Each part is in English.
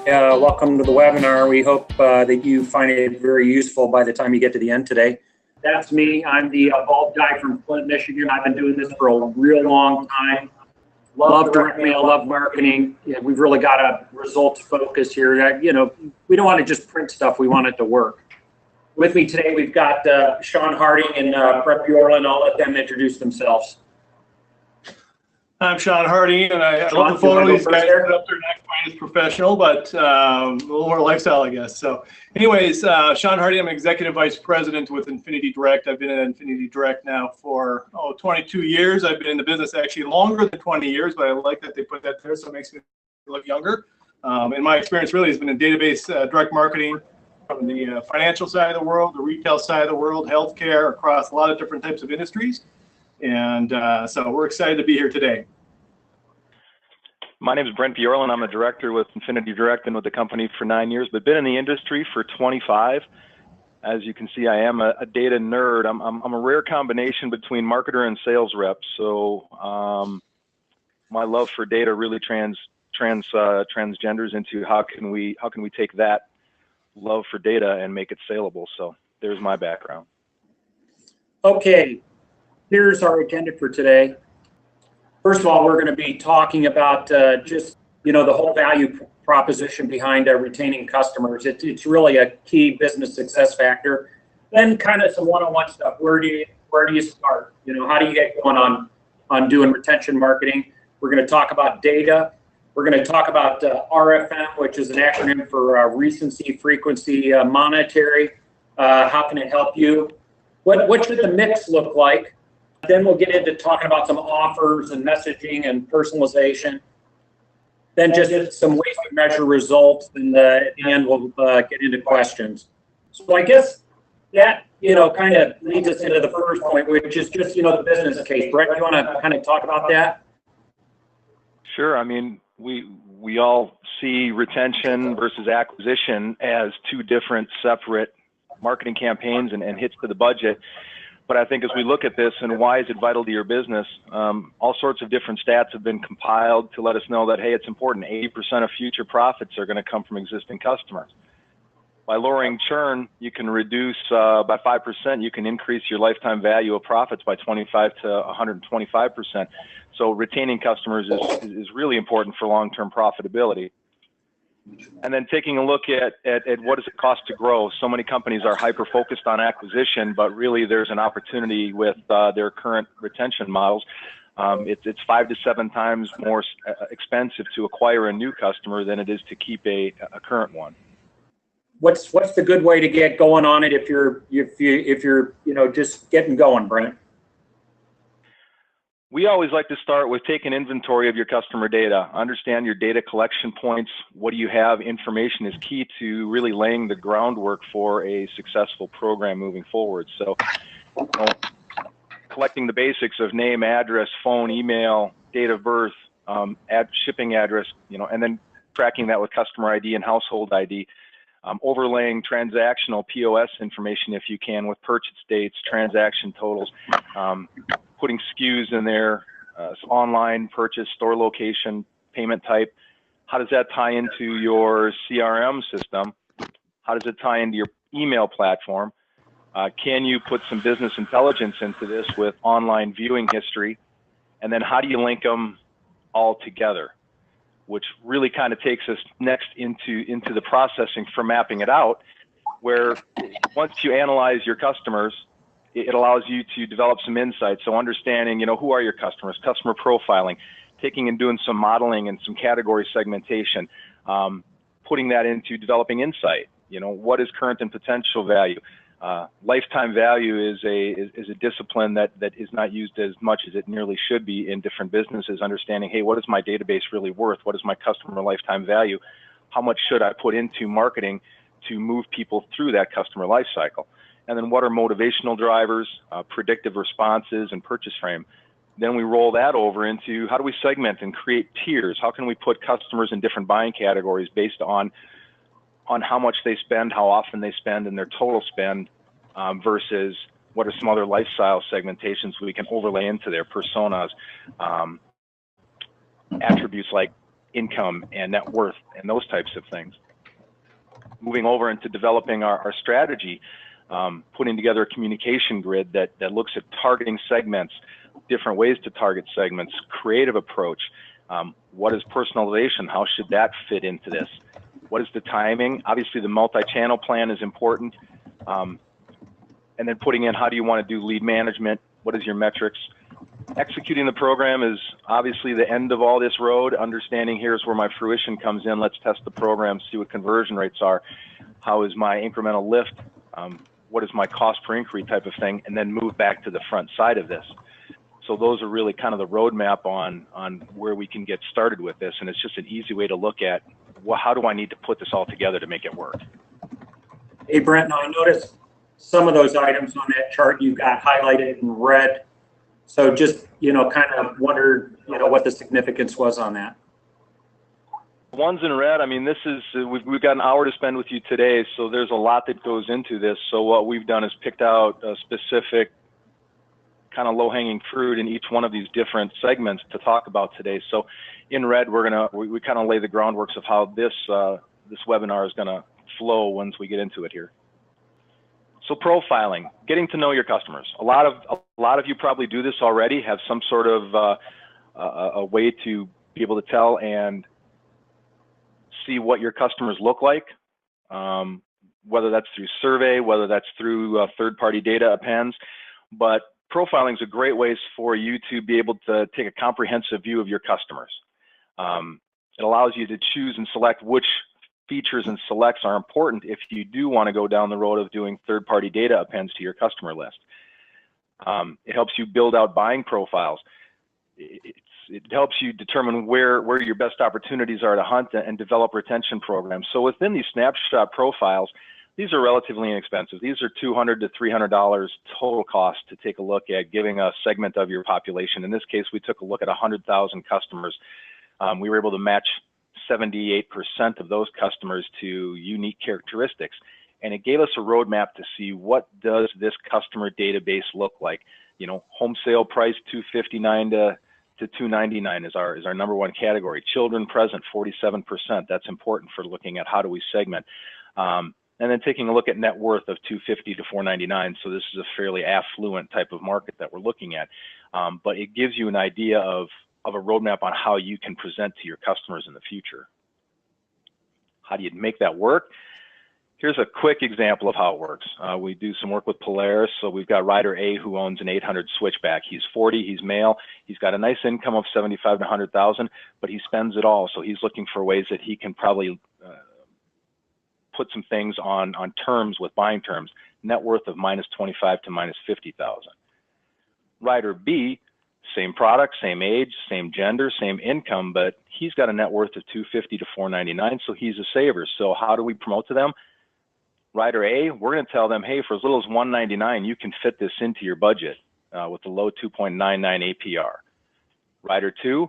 Welcome to the webinar. We hope that you find it very useful by the time you get to the end today. That's me. I'm the bulb guy from Flint, Michigan. I've been doing this for a real long time. Love direct mail, love marketing. Yeah, we've really got a results focus here. We don't want to just print stuff. We want it to work. With me today, we've got Sean Harding and Brett Bjorlin. I'll let them introduce themselves. I'm Sean Harding, and I love the photo these guys put up there, not quite as professional, but a little more lifestyle, I guess. So anyways, Sean Harding, I'm Executive Vice President with Infinity Direct. I've been at Infinity Direct now for 22 years. I've been in the business actually longer than 20 years, but I like that they put that there, so it makes me look younger. And my experience really has been in database direct marketing from the financial side of the world, the retail side of the world, healthcare, across a lot of different types of industries. And so we're excited to be here today. My name is Brent Bjorlin. I'm a director with Infinity Direct, been with the company for 9 years, but been in the industry for 25. As you can see, I am a data nerd. I'm a rare combination between marketer and sales rep. So my love for data really transgenders into how can we take that love for data and make it saleable. So there's my background. Okay. Here's our agenda for today. First of all, we're going to be talking about just, the whole value proposition behind retaining customers. It's really a key business success factor. Then kind of some one-on-one stuff. Where do you start? How do you get going on doing retention marketing? We're going to talk about data. We're going to talk about RFM, which is an acronym for recency, frequency, monetary. How can it help you? What should the mix look like? Then we'll get into talking about some offers and messaging and personalization. Then just some ways to measure results, and at the end we'll get into questions. So I guess that kind of leads us into the first point, which is just the business case. Brett, you want to kind of talk about that? Sure. I mean, we all see retention versus acquisition as two different separate marketing campaigns and hits to the budget. But I think as we look at this and why is it vital to your business, all sorts of different stats have been compiled to let us know that, hey, it's important. 80% of future profits are going to come from existing customers. By lowering churn, you can reduce by 5%. You can increase your lifetime value of profits by 25 to 125%. So retaining customers is really important for long-term profitability. And then taking a look at what does it cost to grow. So many companies are hyper-focused on acquisition, but really there's an opportunity with their current retention models. It's 5 to 7 times more expensive to acquire a new customer than it is to keep a current one. What's the good way to get going on it if you're just getting going, Brent? We always like to start with taking inventory of your customer data. Understand your data collection points. What do you have? Information is key to really laying the groundwork for a successful program moving forward. So collecting the basics of name, address, phone, email, date of birth, shipping address, and then tracking that with customer ID and household ID. Overlaying transactional POS information if you can with purchase dates, transaction totals, putting SKUs in there, online purchase, store location, payment type. How does that tie into your CRM system? How does it tie into your email platform? Can you put some business intelligence into this with online viewing history? And then how do you link them all together? Which really kind of takes us next into the processing for mapping it out, where once you analyze your customers, it allows you to develop some insights. So understanding, who are your customers, customer profiling, taking and doing some modeling and some category segmentation, putting that into developing insight. What is current and potential value? Lifetime value is a discipline that is not used as much as it nearly should be in different businesses. Understanding, hey, what is my database really worth? What is my customer lifetime value? How much should I put into marketing to move people through that customer life cycle? And then what are motivational drivers, predictive responses, and purchase frame? Then we roll that over into how do we segment and create tiers? How can we put customers in different buying categories based on how much they spend, how often they spend, and their total spend, versus what are some other lifestyle segmentations we can overlay into their personas, attributes like income and net worth and those types of things. Moving over into developing our strategy, putting together a communication grid that looks at targeting segments, different ways to target segments, creative approach. What is personalization? How should that fit into this? What is the timing? Obviously, the multi-channel plan is important. And then putting in, how do you want to do lead management? What is your metrics? Executing the program is obviously the end of all this road. Understanding here's where my fruition comes in. Let's test the program, see what conversion rates are. How is my incremental lift? What is my cost per inquiry type of thing? And then move back to the front side of this. So those are really kind of the roadmap on where we can get started with this. And it's just an easy way to look at, well, how do I need to put this all together to make it work? Hey, Brent, now I noticed some of those items on that chart you've got highlighted in red. So just, kind of wondered, what the significance was on that. Ones in red, I mean, this is, we've got an hour to spend with you today, so there's a lot that goes into this. So what we've done is picked out a specific kind of low-hanging fruit in each one of these different segments to talk about today. So in red, we kind of lay the groundworks of how this webinar is gonna flow once we get into it here. So profiling, getting to know your customers. A lot of you probably do this already, have some sort of a way to be able to tell and see what your customers look like, whether that's through survey, whether that's through third-party data appends. But profiling is a great way for you to be able to take a comprehensive view of your customers. It allows you to choose and select which features and selects are important if you do want to go down the road of doing third-party data appends to your customer list. It helps you build out buying profiles. It helps you determine where your best opportunities are to hunt and develop retention programs. So within these snapshot profiles, these are relatively inexpensive. These are $200 to $300 total cost to take a look at giving a segment of your population. In this case, we took a look at 100,000 customers. We were able to match 78% of those customers to unique characteristics. And it gave us a roadmap to see, what does this customer database look like? Home sale price $259 to $299 is our number one category. Children present 47%. That's important for looking at how do we segment. And then taking a look at net worth of $250 to $499. So this is a fairly affluent type of market that we're looking at. But it gives you an idea of a roadmap on how you can present to your customers in the future. How do you make that work? Here's a quick example of how it works. We do some work with Polaris. So we've got Rider A who owns an 800 switchback. He's 40, he's male. He's got a nice income of 75 to 100,000, but he spends it all. So he's looking for ways that he can probably put some things on terms with buying terms. Net worth of minus 25 to minus 50,000. Rider B, same product, same age, same gender, same income, but he's got a net worth of 250 to 499, so he's a saver. So how do we promote to them? Rider A, we're going to tell them, hey, for as little as 199, you can fit this into your budget with the low 2.99 APR. Rider 2,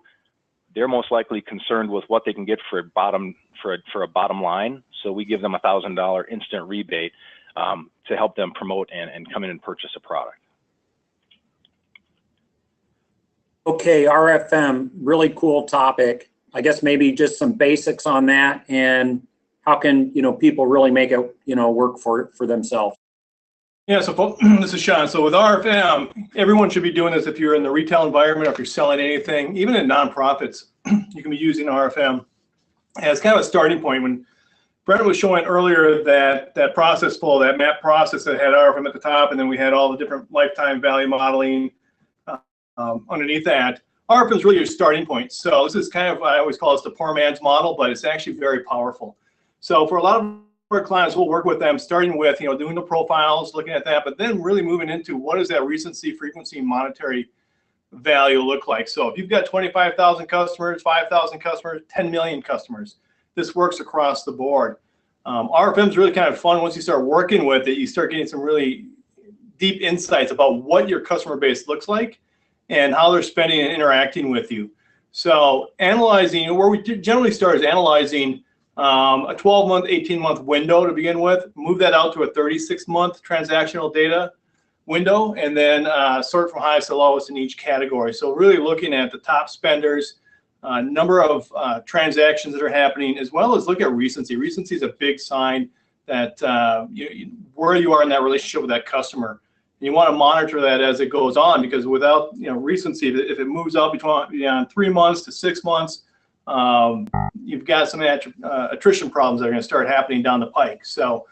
they're most likely concerned with what they can get for a bottom line, so we give them a $1,000 instant rebate to help them promote and come in and purchase a product. Okay, RFM, really cool topic. I guess maybe just some basics on that, and how can people really make it work for themselves. Yeah, so this is Sean. So with RFM, everyone should be doing this. If you're in the retail environment or if you're selling anything, even in nonprofits, you can be using RFM as kind of a starting point. When Brent was showing earlier that process flow, that map process that had RFM at the top, and then we had all the different lifetime value modeling underneath that. RFM is really your starting point. So this is kind of, I always call this the poor man's model, but it's actually very powerful. So for a lot of our clients, we'll work with them starting with, doing the profiles, looking at that, but then really moving into what does that recency, frequency, monetary value look like. So if you've got 25,000 customers, 5,000 customers, 10 million customers, this works across the board. RFM is really kind of fun. Once you start working with it, you start getting some really deep insights about what your customer base looks like and how they're spending and interacting with you. So analyzing, where we generally start is analyzing a 12-month, 18-month window to begin with, move that out to a 36-month transactional data window, and then sort from highest to lowest in each category. So really looking at the top spenders, number of transactions that are happening, as well as look at recency. Recency is a big sign that where you are in that relationship with that customer. You want to monitor that as it goes on, because without recency, if it moves up between 3 months to 6 months, you've got some attrition problems that are going to start happening down the pike. So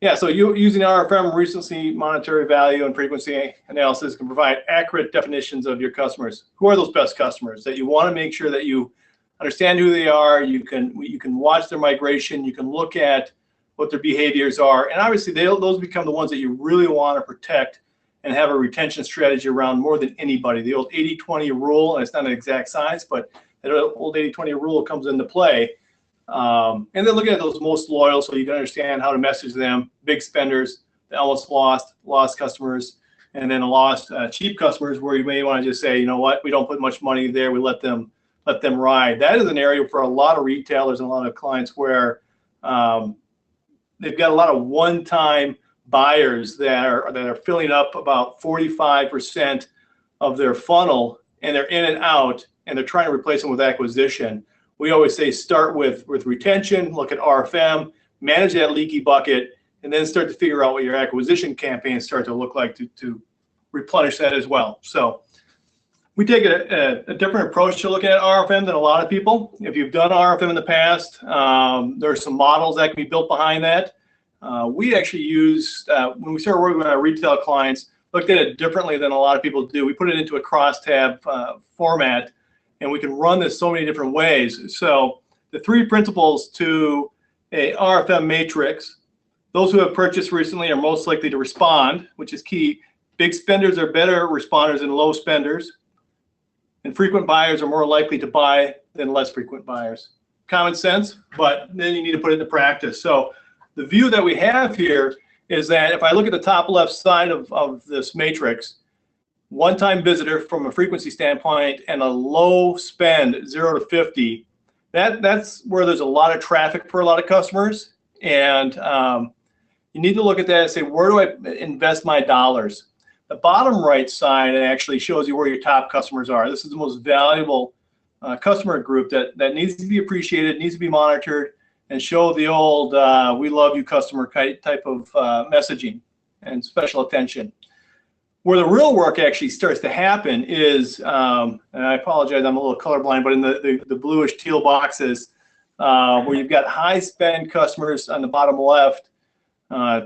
yeah, so using RFM, recency, monetary value, and frequency analysis can provide accurate definitions of your customers. Who are those best customers that you want to make sure that you understand who they are? You can watch their migration. You can look at what their behaviors are, and obviously those become the ones that you really want to protect and have a retention strategy around more than anybody. The old 80-20 rule, and it's not an exact science, but that old 80-20 rule comes into play. And then looking at those most loyal, so you can understand how to message them, big spenders, the almost lost customers, and then lost cheap customers, where you may want to just say, you know what, we don't put much money there, we let them ride. That is an area for a lot of retailers and a lot of clients where they've got a lot of one-time buyers that are filling up about 45% of their funnel, and they're in and out, and they're trying to replace them with acquisition. We always say start with retention, look at RFM, manage that leaky bucket, and then start to figure out what your acquisition campaigns start to look like to replenish that as well. So we take a different approach to looking at RFM than a lot of people. If you've done RFM in the past, there are some models that can be built behind that. We actually used, when we started working with our retail clients, looked at it differently than a lot of people do. We put it into a crosstab format, and we can run this so many different ways. So the 3 principles to a RFM matrix: those who have purchased recently are most likely to respond, which is key. Big spenders are better responders than low spenders. And frequent buyers are more likely to buy than less frequent buyers. Common sense, but then you need to put it into practice. So the view that we have here is that if I look at the top left side of this matrix, one-time visitor from a frequency standpoint and a low spend, 0 to 50, that's where there's a lot of traffic for a lot of customers. And you need to look at that and say, where do I invest my dollars? The bottom right side actually shows you where your top customers are. This is the most valuable customer group that needs to be appreciated, needs to be monitored, and show the old we love you customer type of messaging and special attention. Where the real work actually starts to happen is, and I apologize, I'm a little colorblind, but in the bluish teal boxes, where you've got high spend customers on the bottom left,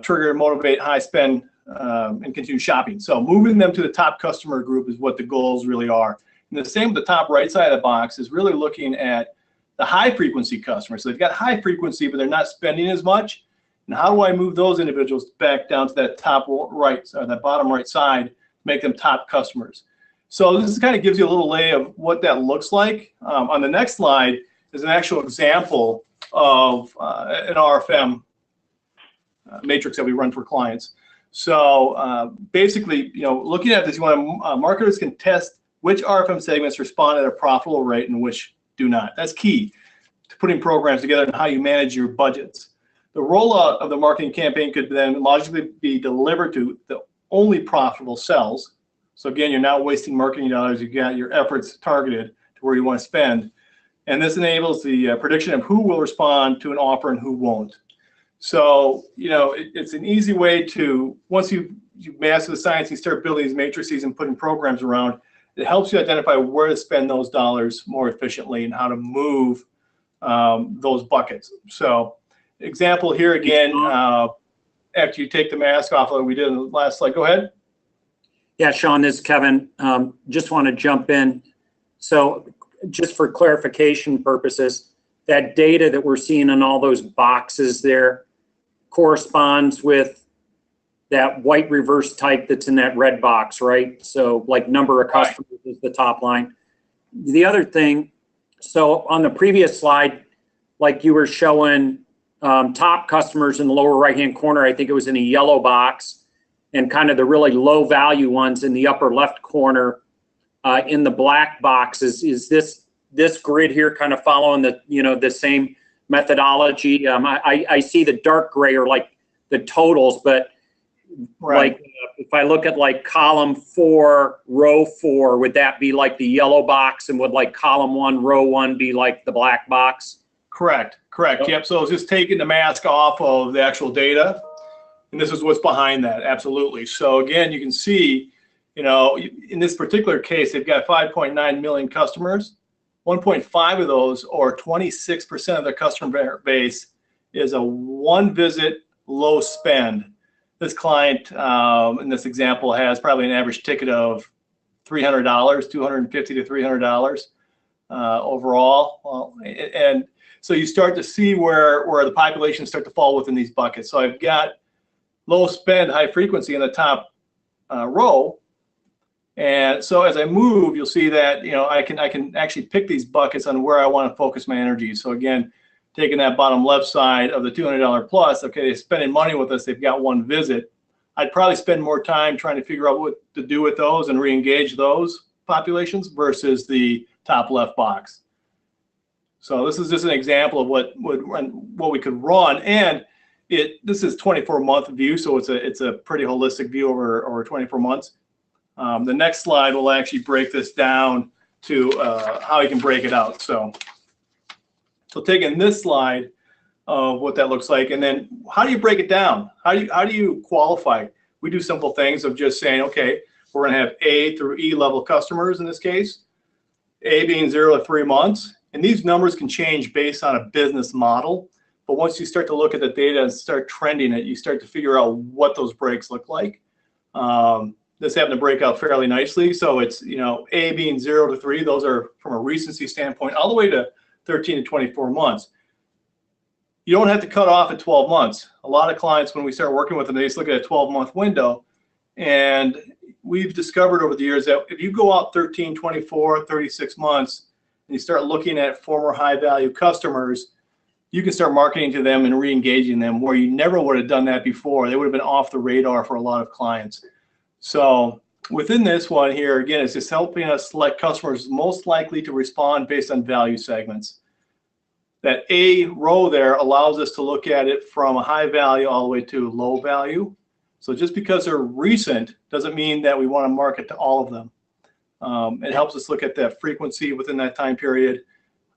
trigger, motivate, high spend, and continue shopping. So moving them to the top customer group is what the goals really are. And the same with the top right side of the box is really looking at the high frequency customers. So they've got high frequency, but they're not spending as much. And how do I move those individuals back down to that top right, or that bottom right side, make them top customers? So this kind of gives you a little lay of what that looks like. On the next slide is an actual example of an RFM matrix that we run for clients. So basically, looking at this, marketers can test which RFM segments respond at a profitable rate and which do not. That's key to putting programs together and how you manage your budgets. The rollout of the marketing campaign could then logically be delivered to the only profitable cells. So again, you're not wasting marketing dollars. You got your efforts targeted to where you want to spend. And this enables the prediction of who will respond to an offer and who won't. So, it's an easy way to, once you master the science, you start building these matrices and putting programs around, it helps you identify where to spend those dollars more efficiently and how to move those buckets. So example here again, after you take the mask off like we did in the last slide. Go ahead. Yeah, Sean, this is Kevin. Just want to jump in. So just for clarification purposes, that data that we're seeing in all those boxes there corresponds with that white reverse type that's in that red box, right? So like number of customers is the top line. The other thing, so on the previous slide, like you were showing top customers in the lower right-hand corner, I think it was in a yellow box, and kind of the really low value ones in the upper left corner in the black boxes. Is this grid here kind of following the, the same methodology? I see the dark gray are like the totals, but Like if I look at like column 4, row 4, would that be like the yellow box, and would like column 1, row 1 be like the black box? Correct. Yep. So it's just taking the mask off of the actual data, and this is what's behind that. Absolutely. So again, you can see, in this particular case, they've got 5.9 million customers. 1.5 of those, or 26% of their customer base, is a one visit, low spend. This client in this example has probably an average ticket of $300, $250 to $300 overall. Well, and so you start to see where the populations start to fall within these buckets. So I've got low spend, high frequency in the top row. And so as I move, you'll see that I can actually pick these buckets on where I want to focus my energy. So again, taking that bottom left side of the $200 plus, okay, they're spending money with us, they've got one visit. I'd probably spend more time trying to figure out what to do with those and re-engage those populations versus the top left box. So this is just an example of what we could run, and this is 24-month view, so it's a pretty holistic view over 24 months. The next slide will actually break this down to how you can break it out. So taking this slide of what that looks like, and then how do you break it down? How do you qualify? We do simple things of just saying, okay, we're going to have A through E level customers in this case, A being 0 to 3 months, and these numbers can change based on a business model. But once you start to look at the data and start trending it, you start to figure out what those breaks look like. This happened to break out fairly nicely. So it's, A being 0 to 3, those are from a recency standpoint, all the way to 13 to 24 months. You don't have to cut off at 12 months. A lot of clients, when we start working with them, they just look at a 12-month window. And we've discovered over the years that if you go out 13, 24, 36 months, and you start looking at former high-value customers, you can start marketing to them and re-engaging them where you never would have done that before. They would have been off the radar for a lot of clients. So within this one here, again, it's just helping us select customers most likely to respond based on value segments. That A row there allows us to look at it from a high value all the way to low value. So just because they're recent doesn't mean that we want to market to all of them. It helps us look at that frequency within that time period,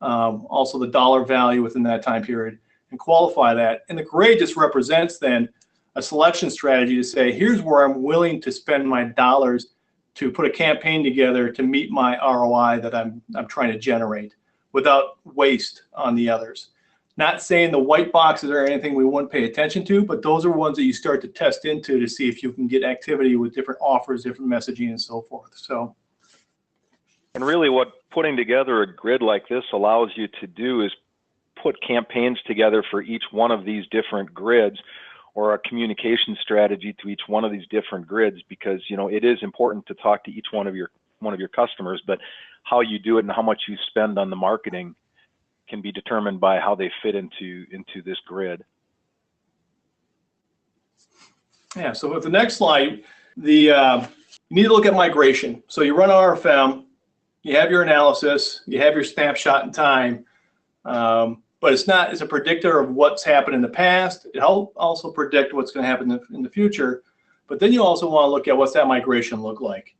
also the dollar value within that time period, and qualify that. And the gray just represents then a selection strategy to say, here's where I'm willing to spend my dollars to put a campaign together to meet my ROI that I'm trying to generate without waste on the others. Not saying the white boxes are anything we wouldn't pay attention to, but those are ones that you start to test into to see if you can get activity with different offers, different messaging, and so forth. So, and really what putting together a grid like this allows you to do is put campaigns together for each one of these different grids, or a communication strategy to each one of these different grids, because it is important to talk to each one of your customers, but how you do it and how much you spend on the marketing can be determined by how they fit into this grid. Yeah, so with the next slide, you need to look at migration. So you run RFM, you have your analysis, you have your snapshot in time, but it's a predictor of what's happened in the past. It also predict what's going to happen in the future, but then you also want to look at what's that migration look like.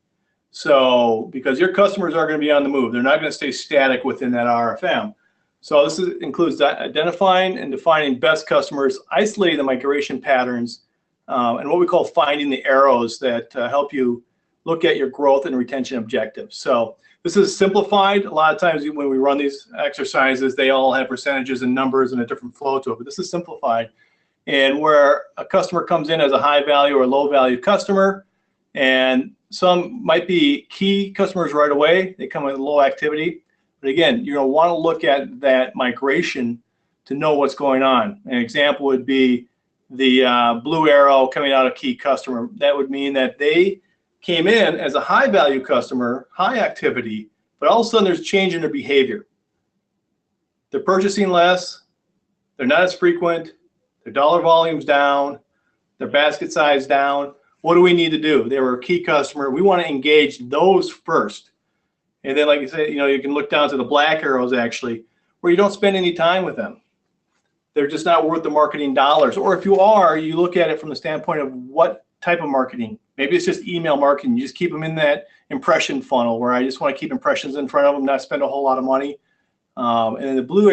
So because your customers are going to be on the move, they're not going to stay static within that RFM. So this includes identifying and defining best customers, isolating the migration patterns, and what we call finding the arrows that help you look at your growth and retention objectives. So this is simplified. A lot of times when we run these exercises, they all have percentages and numbers and a different flow to it, but this is simplified. And where a customer comes in as a high value or low value customer, and some might be key customers right away, they come with low activity. But again, you're going to want to look at that migration to know what's going on. An example would be the blue arrow coming out of key customer. That would mean that they came in as a high value customer, high activity, but all of a sudden there's a change in their behavior. They're purchasing less, they're not as frequent, their dollar volume's down, their basket size down. What do we need to do? They were a key customer. We want to engage those first. And then, like you say, you can look down to the black arrows actually, where you don't spend any time with them. They're just not worth the marketing dollars. Or if you are, you look at it from the standpoint of what type of marketing. Maybe it's just email marketing. You just keep them in that impression funnel where I just want to keep impressions in front of them, not spend a whole lot of money. And then the blue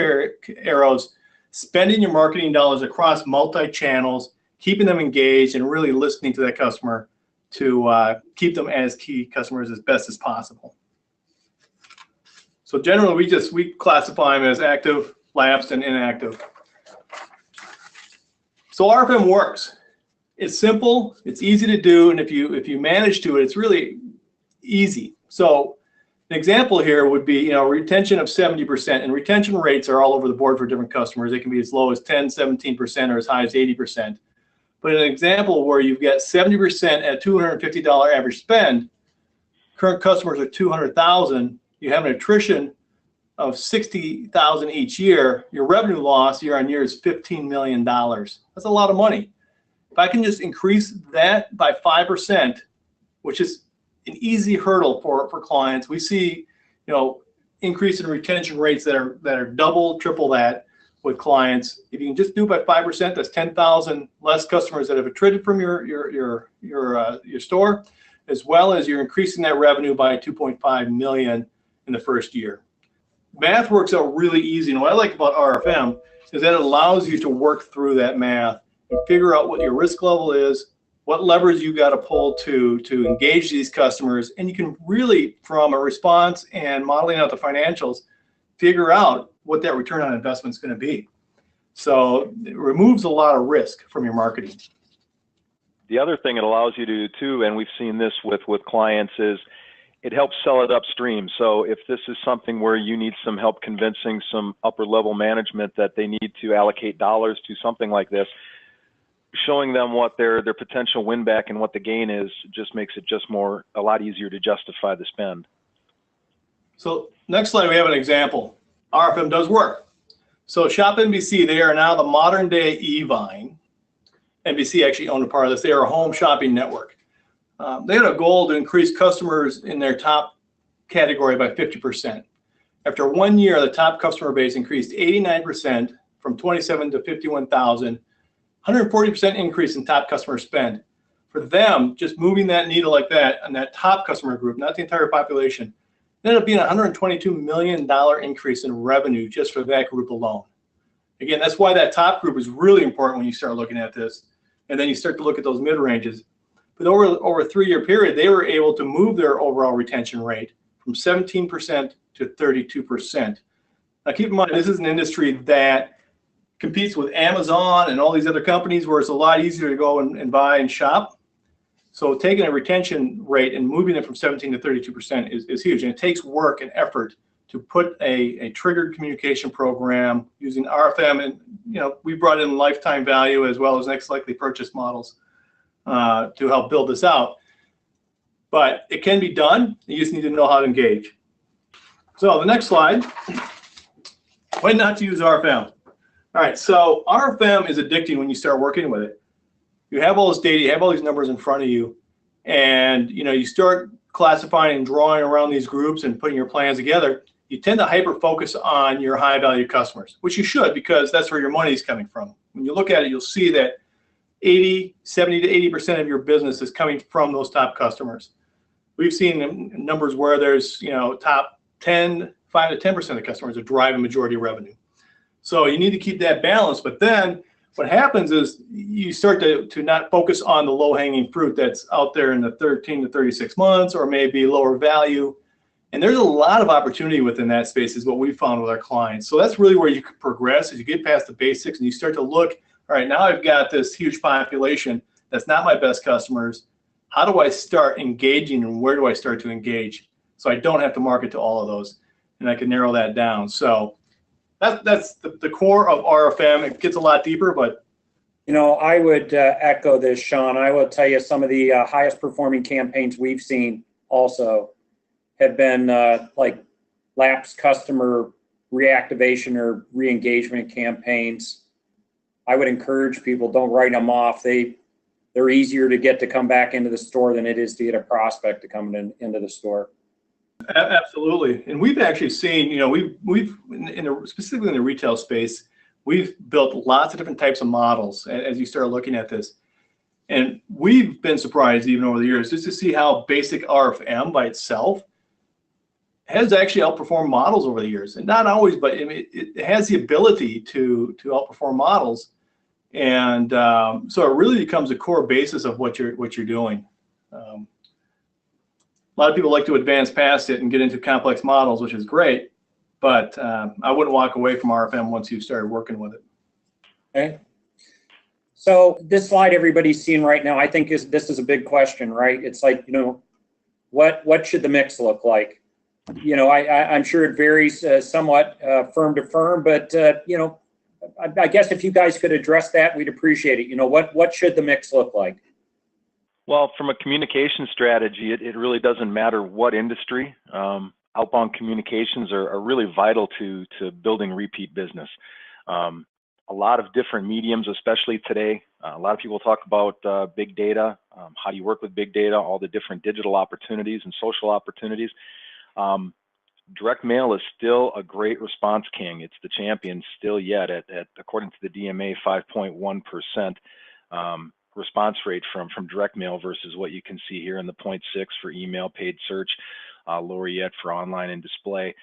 arrows, spending your marketing dollars across multi-channels, keeping them engaged, and really listening to that customer to keep them as key customers as best as possible. So generally, we classify them as active, lapsed, and inactive. So RFM works. It's simple, it's easy to do, and if you manage to it, it's really easy. So an example here would be, retention of 70%, and retention rates are all over the board for different customers. They can be as low as 10, 17%, or as high as 80%. But an example where you've got 70% at $250 average spend, current customers are 200,000, you have an attrition of 60,000 each year, your revenue loss year on year is $15 million. That's a lot of money. If I can just increase that by 5%, which is an easy hurdle for clients, we see, increase in retention rates that are double, triple that with clients. If you can just do it by 5%, that's 10,000 less customers that have attrited from your store, as well as you're increasing that revenue by 2.5 million in the first year. Math works out really easy, and what I like about RFM is that it allows you to work through that math and figure out what your risk level is, what levers you got to pull to engage these customers, and you can really, from a response and modeling out the financials, figure out what that return on investment is going to be. So it removes a lot of risk from your marketing. The other thing it allows you to do too, and we've seen this with clients, is it helps sell it upstream. So if this is something where you need some help convincing some upper level management that they need to allocate dollars to something like this, showing them what their potential win back and what the gain is just makes it a lot easier to justify the spend. So next slide, we have an example. RFM does work. So Shop NBC, they are now the modern day eVine. NBC actually owned a part of this. They are a home shopping network. They had a goal to increase customers in their top category by 50%. After 1 year, the top customer base increased 89% from 27 to 51,000, 140% increase in top customer spend. For them, just moving that needle like that on that top customer group, not the entire population, ended up being a $122 million increase in revenue just for that group alone. Again, that's why that top group is really important when you start looking at this. And then you start to look at those mid-ranges. But over a 3-year period, they were able to move their overall retention rate from 17% to 32%. Now, keep in mind, this is an industry that competes with Amazon and all these other companies where it's a lot easier to go and buy and shop. So taking a retention rate and moving it from 17 to 32% is huge. And it takes work and effort to put a triggered communication program using RFM. And, we brought in lifetime value as well as next likely purchase models to help build this out. But it can be done. You just need to know how to engage. So the next slide, when not to use RFM. All right, so RFM is addicting when you start working with it. You have all this data, you have all these numbers in front of you, and you start classifying and drawing around these groups and putting your plans together. You tend to hyper-focus on your high-value customers, which you should, because that's where your money is coming from. When you look at it, you'll see that 70 to 80% of your business is coming from those top customers. We've seen numbers where there's, top 10, 5 to 10% of customers that drive a majority of revenue. So you need to keep that balance. But then what happens is you start to not focus on the low-hanging fruit that's out there in the 13 to 36 months or maybe lower value. And there's a lot of opportunity within that space is what we found with our clients. So that's really where you can progress as you get past the basics and you start to look, all right, now I've got this huge population that's not my best customers. How do I start engaging and where do I start to engage? So I don't have to market to all of those and I can narrow that down. So that's the core of RFM. It gets a lot deeper, but. I would echo this, Sean. I will tell you some of the highest performing campaigns we've seen also have been like lapsed customer reactivation or re-engagement campaigns. I would encourage people, don't write them off. They're easier to get to come back into the store than it is to get a prospect to come into the store. Absolutely. And we've actually seen, specifically in the retail space, we've built lots of different types of models as you start looking at this. And we've been surprised even over the years just to see how basic RFM by itself has actually outperformed models over the years. And not always, but I mean, it has the ability to outperform models. And so it really becomes a core basis of what you're doing. A lot of people like to advance past it and get into complex models, which is great, but I wouldn't walk away from RFM once you've started working with it. Okay. So this slide everybody's seeing right now, I think this is a big question, right? It's like, what should the mix look like? I'm sure it varies somewhat firm to firm, but I guess if you guys could address that, we'd appreciate it. What should the mix look like? Well, from a communication strategy, it really doesn't matter what industry. Outbound communications are really vital to building repeat business. A lot of different mediums, especially today. A lot of people talk about big data, how do you work with big data, all the different digital opportunities and social opportunities. Direct mail is still a great response king. It's the champion still yet at according to the DMA, 5.1% response rate from direct mail versus what you can see here in the 0.6 for email, paid search, lower yet for online and display.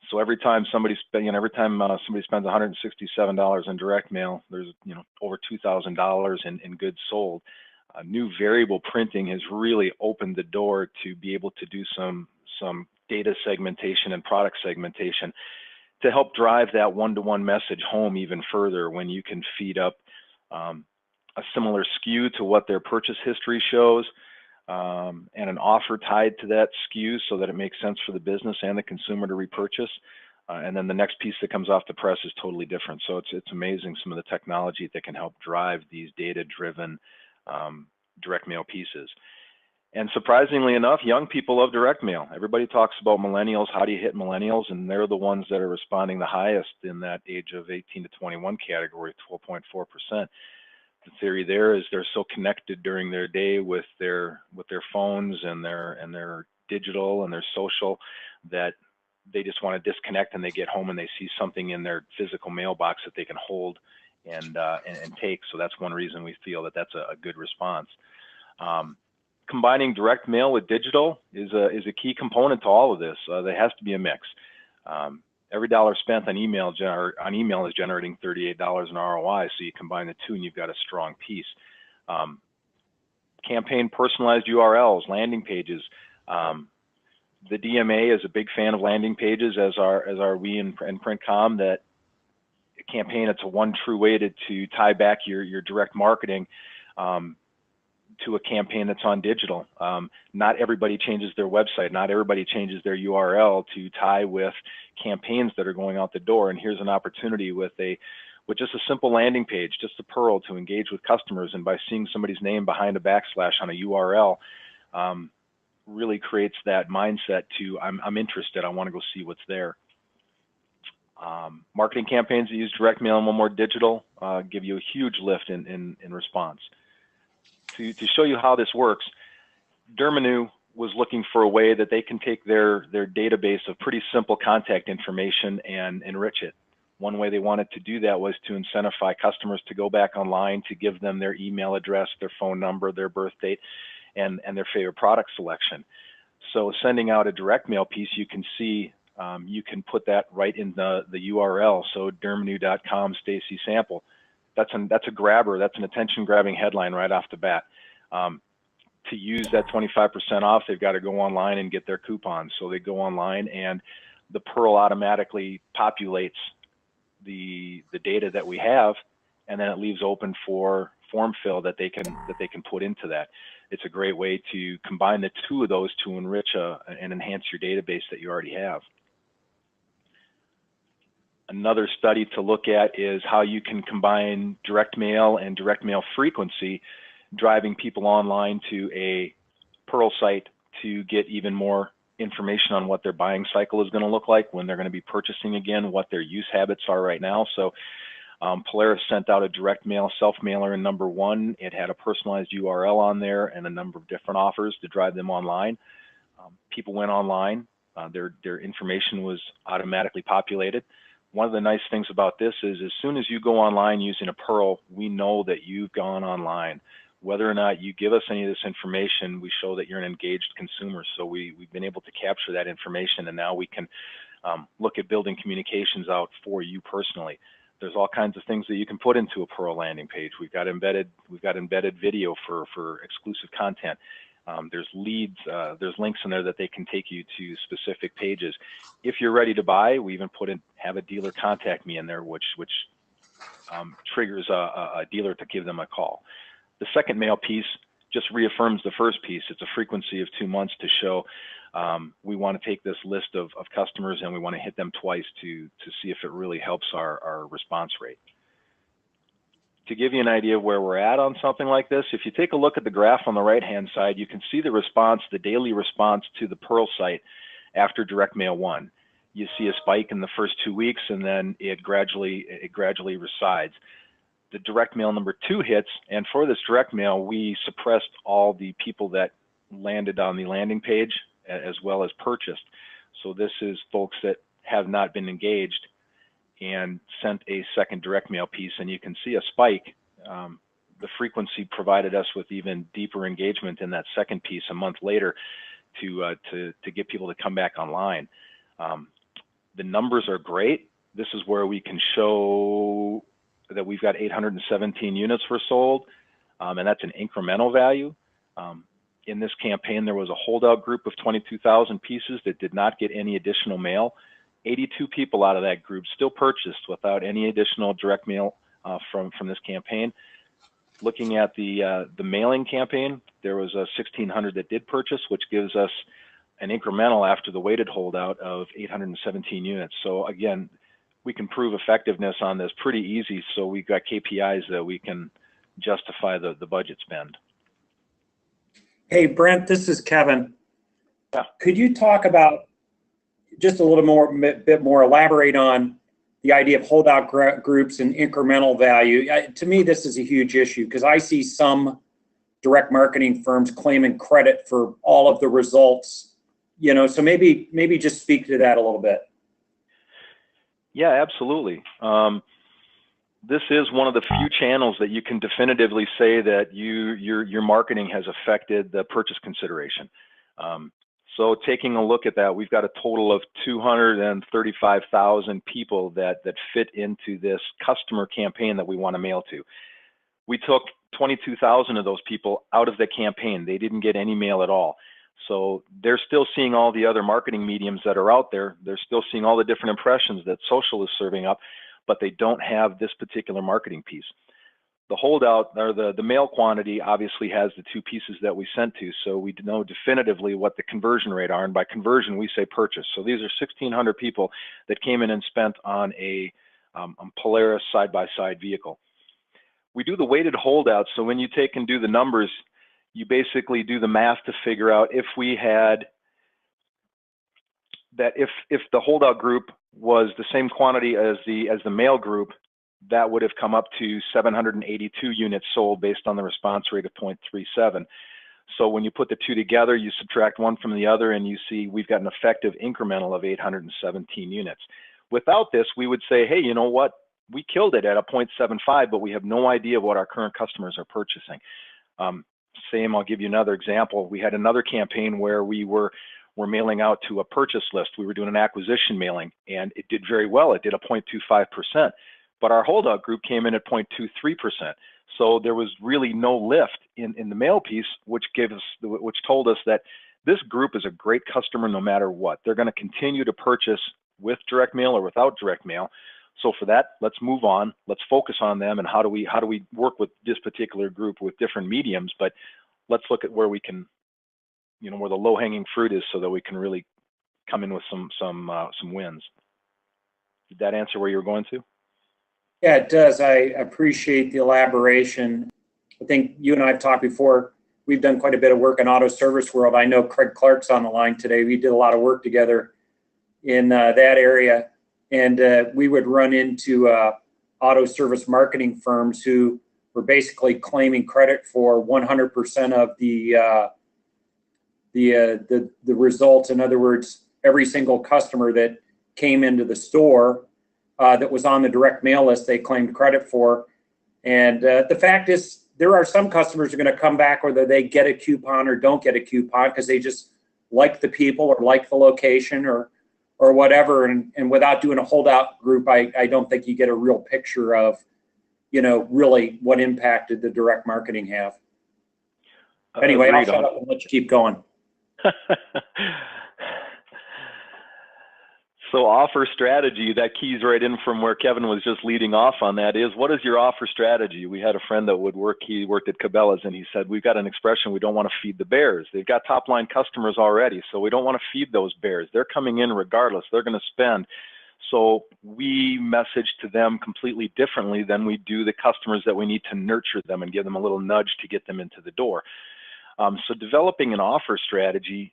So every time somebody spends $167 in direct mail, there's over $2,000 in goods sold. New variable printing has really opened the door to be able to do some data segmentation and product segmentation to help drive that one-to-one message home even further when you can feed up a similar SKU to what their purchase history shows, and an offer tied to that SKU so that it makes sense for the business and the consumer to repurchase. And then the next piece that comes off the press is totally different. So it's amazing some of the technology that can help drive these data-driven direct mail pieces. And surprisingly enough, young people love direct mail. Everybody talks about millennials. How do you hit millennials? And they're the ones that are responding the highest in that age of 18 to 21 category, 12.4%. The theory there is they're so connected during their day with their phones and their digital and their social that they just want to disconnect, and they get home and they see something in their physical mailbox that they can hold and take. So that's one reason we feel that that's a good response. Combining direct mail with digital is a key component to all of this. There has to be a mix. Every dollar spent on email is generating $38 in ROI. So you combine the two and you've got a strong piece. Campaign personalized URLs, landing pages. The DMA is a big fan of landing pages, as are we in PrintComm. That campaign, it's a one true way to tie back your direct marketing to a campaign that's on digital. Not everybody changes their website. Not everybody changes their URL to tie with campaigns that are going out the door. And here's an opportunity with just a simple landing page, just a Pearl, to engage with customers. And by seeing somebody's name behind a backslash on a URL, really creates that mindset to I'm interested. I want to go see what's there. Marketing campaigns that use direct mail and one more digital give you a huge lift in response. To show you how this works, Dermanu was looking for a way that they can take their database of pretty simple contact information and enrich it. One way they wanted to do that was to incentivize customers to go back online, to give them their email address, their phone number, their birth date, and their favorite product selection. So sending out a direct mail piece, you can see, you can put that right in the URL. So dermanu.com Stacy sample. That's a grabber. That's an attention-grabbing headline right off the bat. To use that 25% off, they've got to go online and get their coupons. So they go online, and the Pearl automatically populates the data that we have, and then it leaves open for form fill that they can put into that. It's a great way to combine the two of those to enrich and enhance your database that you already have. Another study to look at is how you can combine direct mail and direct mail frequency, driving people online to a Pearl site to get even more information on what their buying cycle is going to look like, when they're going to be purchasing again, what their use habits are right now. So Polaris sent out a direct mail self-mailer in number 1. It had a personalized URL on there and a number of different offers to drive them online. People went online. Their information was automatically populated. One of the nice things about this is as soon as you go online using a Pearl, we know that you've gone online. Whether or not you give us any of this information, we show that you're an engaged consumer. So we've been able to capture that information, and now we can look at building communications out for you personally. There's all kinds of things that you can put into a Pearl landing page. We've got embedded video for exclusive content. There's leads, there's links in there that they can take you to specific pages. If you're ready to buy, we even have a dealer contact me in there, which triggers a dealer to give them a call. The second mail piece just reaffirms the first piece. It's a frequency of 2 months to show we want to take this list of customers and we want to hit them twice to see if it really helps our response rate. To give you an idea of where we're at on something like this, if you take a look at the graph on the right-hand side, you can see the response, the daily response to the Pearl site after direct mail 1. You see a spike in the first 2 weeks, and then it gradually resides. The direct mail number 2 hits, and for this direct mail, we suppressed all the people that landed on the landing page as well as purchased. So this is folks that have not been engaged and sent a second direct mail piece, and you can see a spike. The frequency provided us with even deeper engagement in that second piece a month later to get people to come back online. The numbers are great. This is where we can show that we've got 817 units were sold, and that's an incremental value. In this campaign, there was a holdout group of 22,000 pieces that did not get any additional mail. 82 people out of that group still purchased without any additional direct mail from this campaign. Looking at the mailing campaign, there was 1,600 that did purchase, which gives us an incremental after the weighted holdout of 817 units. So again, we can prove effectiveness on this pretty easy. So we've got KPIs that we can justify the budget spend. Hey, Brent, this is Kevin. Yeah. Could you talk about just a little bit more, elaborate on the idea of holdout groups and incremental value? To me, this is a huge issue because I see some direct marketing firms claiming credit for all of the results, you know, so maybe just speak to that a little bit. Yeah, absolutely. This is one of the few channels that you can definitively say that your marketing has affected the purchase consideration. So taking a look at that, we've got a total of 235,000 people that fit into this customer campaign that we want to mail to. We took 22,000 of those people out of the campaign. They didn't get any mail at all. So they're still seeing all the other marketing mediums that are out there. They're still seeing all the different impressions that social is serving up, but they don't have this particular marketing piece. The holdout, or the mail quantity, obviously has the 2 pieces that we sent to, so we know definitively what the conversion rate are, and by conversion we say purchase. So these are 1,600 people that came in and spent on a Polaris side-by-side vehicle. We do the weighted holdout, so when you take and do the numbers, you basically do the math to figure out if we had that, if the holdout group was the same quantity as the mail group, that would have come up to 782 units sold based on the response rate of 0.37. So when you put the 2 together, you subtract one from the other, and you see we've got an effective incremental of 817 units. Without this, we would say, hey, you know what? We killed it at a 0.75, but we have no idea what our current customers are purchasing. Same, I'll give you another example. We had another campaign where we're mailing out to a purchase list. We were doing an acquisition mailing, and it did very well. It did a 0.25%. But our holdout group came in at 0.23%. So there was really no lift in the mail piece, which told us that this group is a great customer no matter what. They're going to continue to purchase with direct mail or without direct mail. So for that, let's move on. Let's focus on them and how do we work with this particular group with different mediums. But let's look at where we can, you know, where the low-hanging fruit is, so that we can really come in with some wins. Did that answer where you were going to? Yeah, it does. I appreciate the elaboration. I think you and I have talked before. We've done quite a bit of work in auto service world. I know Craig Clark's on the line today. We did a lot of work together in that area, and we would run into auto service marketing firms who were basically claiming credit for 100% of the results. In other words, every single customer that came into the store that was on the direct mail list they claimed credit for. And the fact is, there are some customers who are going to come back whether they get a coupon or don't get a coupon because they just like the people or like the location or whatever. And without doing a holdout group, I don't think you get a real picture of, really what impact did the direct marketing have. Anyway, I'll shut up and let you keep going. So offer strategy, that keys right in from where Kevin was just leading off on that is, what is your offer strategy? We had a friend that he worked at Cabela's, and he said, we've got an expression, we don't want to feed the bears. They've got top line customers already, so we don't want to feed those bears. They're coming in regardless, they're going to spend. So we message to them completely differently than we do the customers that we need to nurture them and give them a little nudge to get them into the door. So developing an offer strategy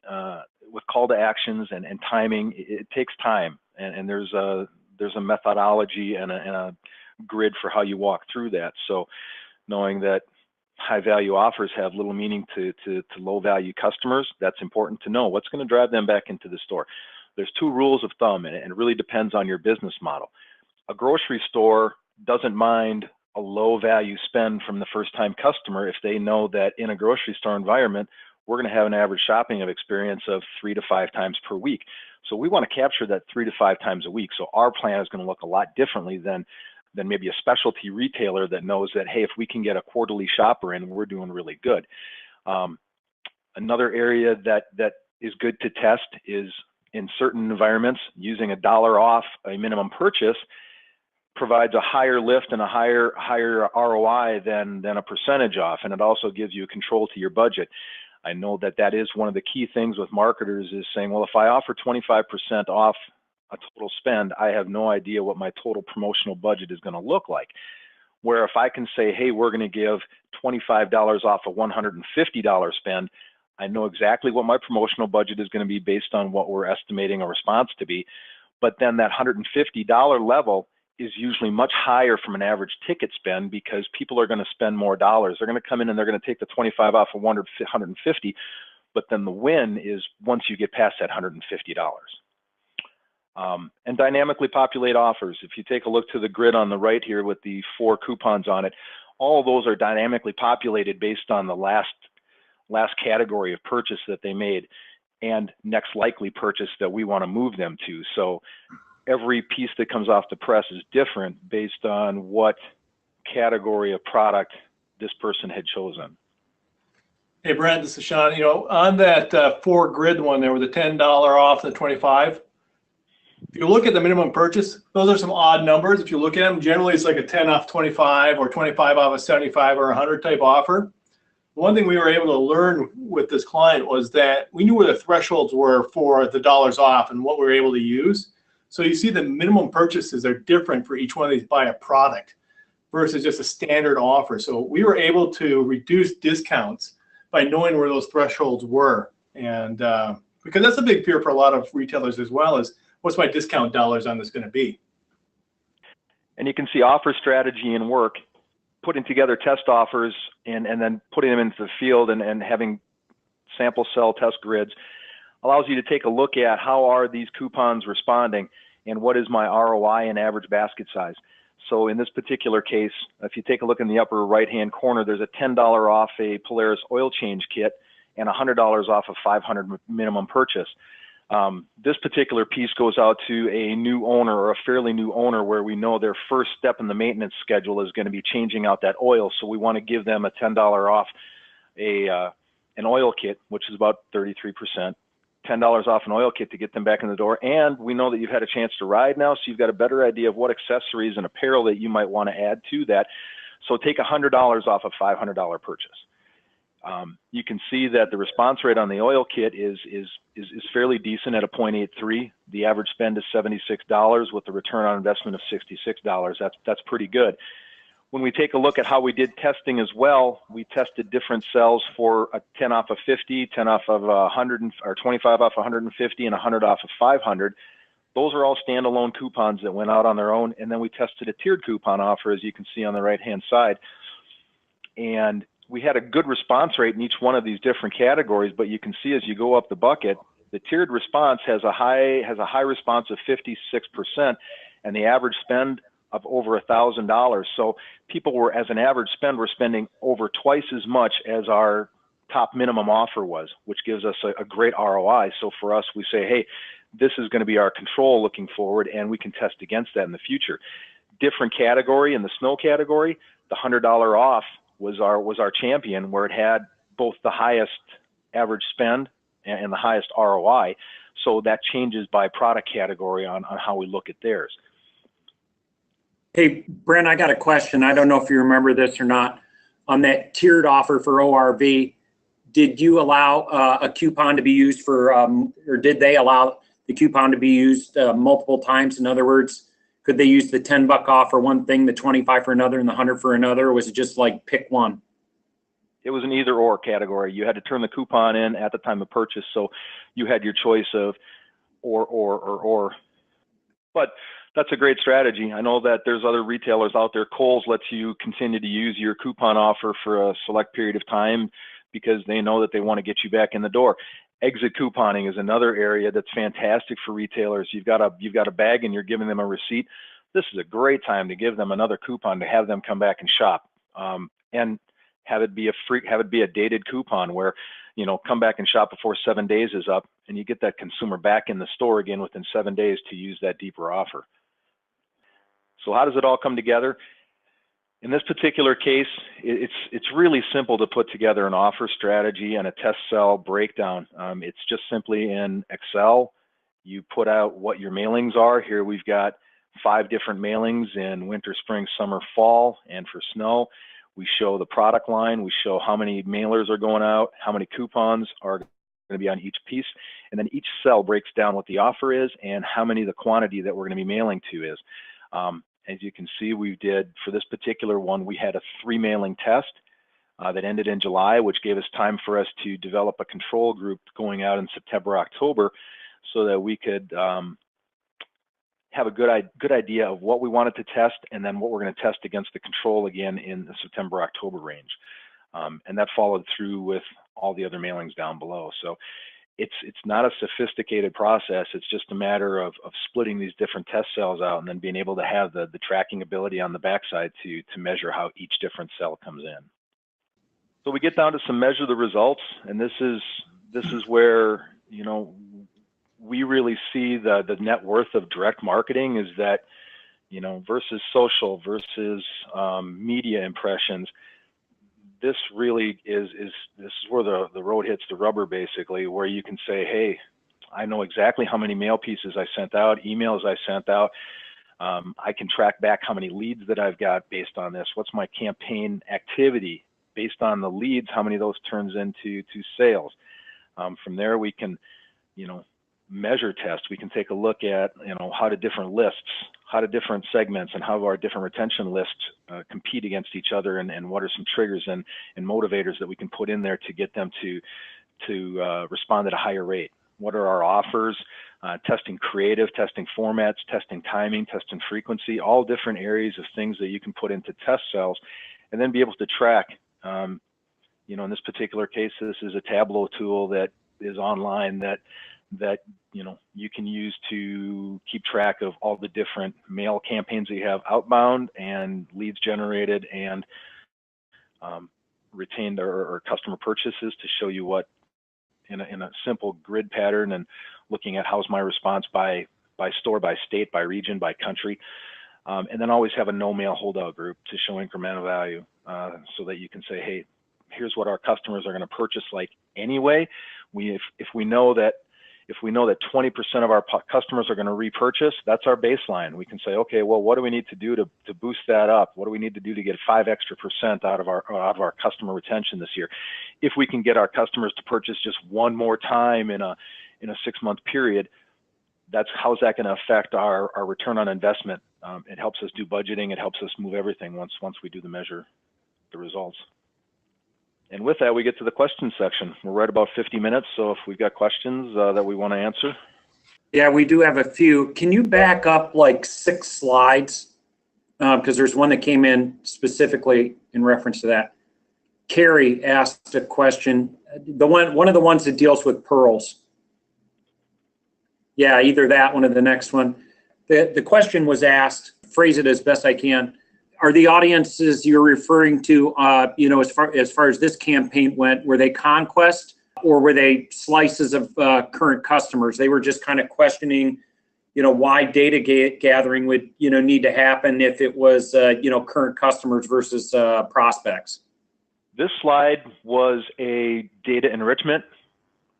with call to actions and timing, it takes time, and there's a methodology and a grid for how you walk through that. So knowing that high value offers have little meaning to low value customers, that's important to know. What's going to drive them back into the store? There's two rules of thumb, and it really depends on your business model. A grocery store doesn't mind a low value spend from the first time customer if they know that in a grocery store environment, we're going to have an average shopping experience of 3 to 5 times per week. So we want to capture that 3 to 5 times a week. So our plan is going to look a lot differently than maybe a specialty retailer that knows that, hey, if we can get a quarterly shopper in, we're doing really good. Another area that is good to test is in certain environments, using $1 off a minimum purchase provides a higher lift and a higher ROI than a percentage off, and it also gives you control to your budget. I know that is one of the key things with marketers is saying, well, if I offer 25% off a total spend, I have no idea what my total promotional budget is going to look like. Where if I can say, hey, we're going to give $25 off a $150 spend, I know exactly what my promotional budget is going to be based on what we're estimating a response to be. But then that $150 level is usually much higher from an average ticket spend because people are going to spend more dollars. They're going to come in and they're going to take the 25 off of 150, but then the win is once you get past that $150. And dynamically populate offers. If you take a look to the grid on the right here with the 4 coupons on it, all of those are dynamically populated based on the last category of purchase that they made and next likely purchase that we want to move them to. So every piece that comes off the press is different based on what category of product this person had chosen. Hey, Brent, this is Sean. On that 4 grid one there with the $10 off and the 25, if you look at the minimum purchase, those are some odd numbers. If you look at them, generally it's like a 10 off 25 or 25 off a 75 or 100 type offer. One thing we were able to learn with this client was that we knew where the thresholds were for the dollars off and what we were able to use. So you see the minimum purchases are different for each one of these by a product versus just a standard offer. So we were able to reduce discounts by knowing where those thresholds were. And because that's a big fear for a lot of retailers as well, is what's my discount dollars on this going to be? And you can see offer strategy and work, putting together test offers and then putting them into the field and having sample cell test grids allows you to take a look at how are these coupons responding and what is my ROI and average basket size. So in this particular case, if you take a look in the upper right-hand corner, there's a $10 off a Polaris oil change kit and $100 off a 500 minimum purchase. This particular piece goes out to a new owner or a fairly new owner where we know their first step in the maintenance schedule is going to be changing out that oil. So we want to give them a $10 off an oil kit, which is about 33%, $10 off an oil kit to get them back in the door. And we know that you've had a chance to ride now, so you've got a better idea of what accessories and apparel that you might want to add to that. So take $100 off a $500 purchase. You can see that the response rate on the oil kit is fairly decent at a 0.83. The average spend is $76 with the return on investment of $66. That's pretty good. When we take a look at how we did testing as well, we tested different cells for a 10 off of 50, 10 off of 100, or 25 off 150, and 100 off of 500. Those are all standalone coupons that went out on their own, and then we tested a tiered coupon offer, as you can see on the right-hand side. And we had a good response rate in each one of these different categories, but you can see as you go up the bucket, the tiered response has a high response of 56%, and the average spend of over $1,000. So people were, as an average spend, were spending over twice as much as our top minimum offer was, which gives us a great ROI. So for us, we say, hey, this is going to be our control looking forward, and we can test against that in the future. Different category, in the snow category, the $100 off was our champion, where it had both the highest average spend and the highest ROI. So that changes by product category on how we look at theirs. Hey, Brent, I got a question. I don't know if you remember this or not. On that tiered offer for ORV, did you allow a coupon to be used for, or did they allow the coupon to be used multiple times? In other words, could they use the $10 off for one thing, the 25 for another, and the 100 for another? Or was it just like pick one? It was an either or category. You had to turn the coupon in at the time of purchase, so you had your choice of or. But that's a great strategy. I know that there's other retailers out there. Kohl's lets you continue to use your coupon offer for a select period of time because they know that they want to get you back in the door. Exit couponing is another area that's fantastic for retailers. You've got a bag and you're giving them a receipt. This is a great time to give them another coupon to have them come back and shop, and have it be a dated coupon where, come back and shop before 7 days is up, and you get that consumer back in the store again within 7 days to use that deeper offer. So how does it all come together? In this particular case, it's really simple to put together an offer strategy and a test cell breakdown. It's just simply in Excel. You put out what your mailings are. Here we've got 5 different mailings in winter, spring, summer, fall, and for snow. We show the product line. We show how many mailers are going out, how many coupons are going to be on each piece, and then each cell breaks down what the offer is and how many the quantity that we're going to be mailing to is. As you can see, we did, for this particular one, we had a 3 mailing test that ended in July, which gave us time for us to develop a control group going out in September, October, so that we could have a good idea of what we wanted to test and then what we're going to test against the control again in the September, October range. And that followed through with all the other mailings down below. So it's not a sophisticated process. It's just a matter of splitting these different test cells out and then being able to have the tracking ability on the backside to measure how each different cell comes in. So we get down to some measure the results, and this is where, we really see the net worth of direct marketing is that, versus social, versus media impressions. This really this is where the road hits the rubber, basically, where you can say, hey, I know exactly how many mail pieces I sent out, emails I sent out. I can track back how many leads that I've got based on this. What's my campaign activity based on the leads? How many of those turns into sales? From there, we can, measure test. We can take a look at, how do different lists, how do different segments and how our different retention lists compete against each other, and what are some triggers and motivators that we can put in there to get them to respond at a higher rate. What are our offers, testing creative, testing formats, testing timing, testing frequency, all different areas of things that you can put into test cells and then be able to track. In this particular case, this is a Tableau tool that is online that you can use to keep track of all the different mail campaigns that you have outbound and leads generated and retained or customer purchases to show you what in a simple grid pattern, and looking at how's my response by store, by state, by region, by country, and then always have a no mail holdout group to show incremental value, so that you can say, hey, here's what our customers are going to purchase like anyway. If we know that 20% of our customers are going to repurchase, that's our baseline. We can say, okay, well, what do we need to do to boost that up? What do we need to do to get 5% extra out of our customer retention this year? If we can get our customers to purchase just one more time in a 6-month period, how's that going to affect our return on investment? It helps us do budgeting. It helps us move everything once we do the results. And with that, we get to the question section. We're right about 50 minutes, so if we've got questions that we want to answer. Yeah, we do have a few. Can you back up like 6 slides? Because there's one that came in specifically in reference to that. Carrie asked a question. One of the ones that deals with pearls. Yeah, either that one or the next one. The question was asked, phrase it as best I can. Are the audiences you're referring to, as far as this campaign went, were they conquest or were they slices of current customers? They were just kind of questioning, why data gathering would, need to happen if it was, current customers versus prospects. This slide was a data enrichment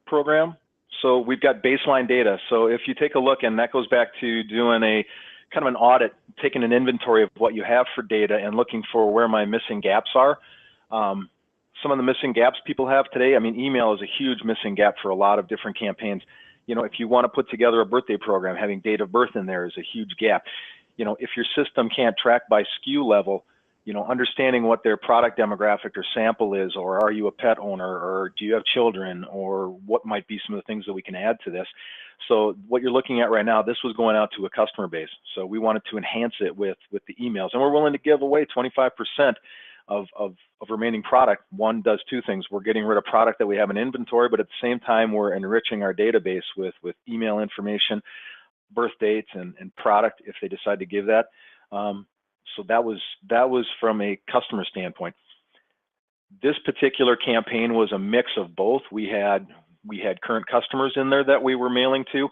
program. So we've got baseline data. So if you take a look, and that goes back to doing a kind of an audit, taking an inventory of what you have for data and looking for where my missing gaps are. Some of the missing gaps people have today, email is a huge missing gap for a lot of different campaigns. If you want to put together a birthday program, having date of birth in there is a huge gap. If your system can't track by SKU level, understanding what their product demographic or sample is, or are you a pet owner, or do you have children, or what might be some of the things that we can add to this. So what you're looking at right now, this was going out to a customer base. So we wanted to enhance it with the emails, and we're willing to give away 25% of remaining product. One does two things. We're getting rid of product that we have in inventory, but at the same time, we're enriching our database with email information, birth dates, and product if they decide to give that. So that was from a customer standpoint. This particular campaign was a mix of both. We had current customers in there that we were mailing to.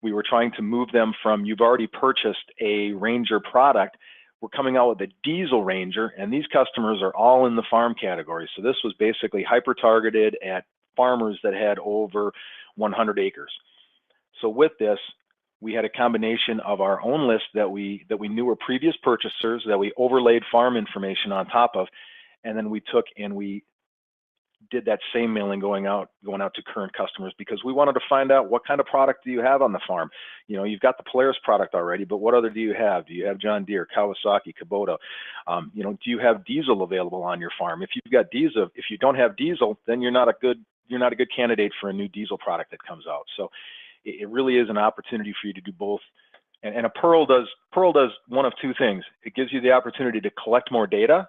We were trying to move them from, you've already purchased a Ranger product, we're coming out with a diesel Ranger, and these customers are all in the farm category. So this was basically hyper targeted at farmers that had over 100 acres. So with this, we had a combination of our own list that we knew were previous purchasers, that we overlaid farm information on top of, and then we took and we did that same mailing going out to current customers, because we wanted to find out what kind of product do you have on the farm. You've got the Polaris product already, but what other do you have? Do you have John Deere, Kawasaki, Kubota? Do you have diesel available on your farm? If you've got diesel, if you don't have diesel, then you're not a good candidate for a new diesel product that comes out. So it really is an opportunity for you to do both. And a Pearl does one of two things. It gives you the opportunity to collect more data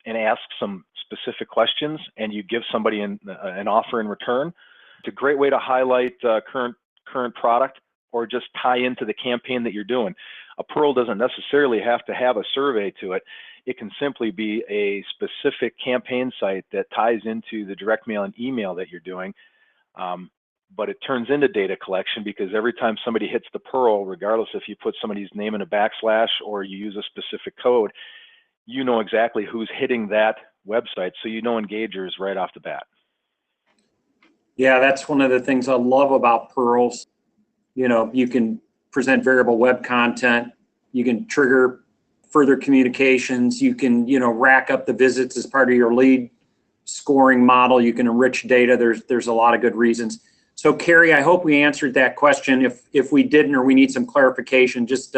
and ask some specific questions, and you give somebody an offer in return. It's a great way to highlight current product, or just tie into the campaign that you're doing. A Pearl doesn't necessarily have to have a survey to it. It can simply be a specific campaign site that ties into the direct mail and email that you're doing. But it turns into data collection, because every time somebody hits the Pearl, regardless if you put somebody's name in a backslash or you use a specific code, you know exactly who's hitting that website. So engagers right off the bat. Yeah, that's one of the things I love about Pearls. You can present variable web content. You can trigger further communications. You can, rack up the visits as part of your lead scoring model. You can enrich data. There's a lot of good reasons. So Carrie, I hope we answered that question. If we didn't, or we need some clarification, just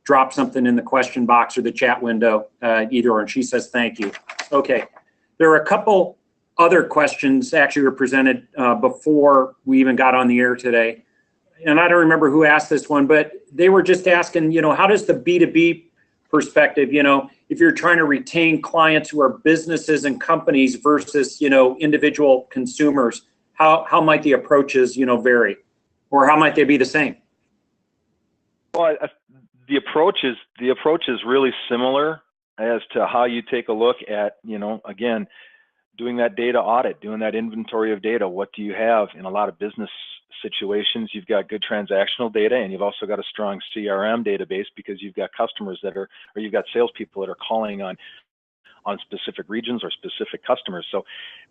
drop something in the question box or the chat window, either or, and she says thank you. Okay, there are a couple other questions actually were presented before we even got on the air today. And I don't remember who asked this one, but they were just asking, how does the B2B perspective, if you're trying to retain clients who are businesses and companies versus, individual consumers, how might the approaches, vary, or how might they be the same? Well, the approach is really similar as to how you take a look at, again, doing that data audit, doing that inventory of data. What do you have in a lot of business situations? You've got good transactional data, and you've also got a strong CRM database, because you've got customers or you've got salespeople that are calling on specific regions or specific customers. So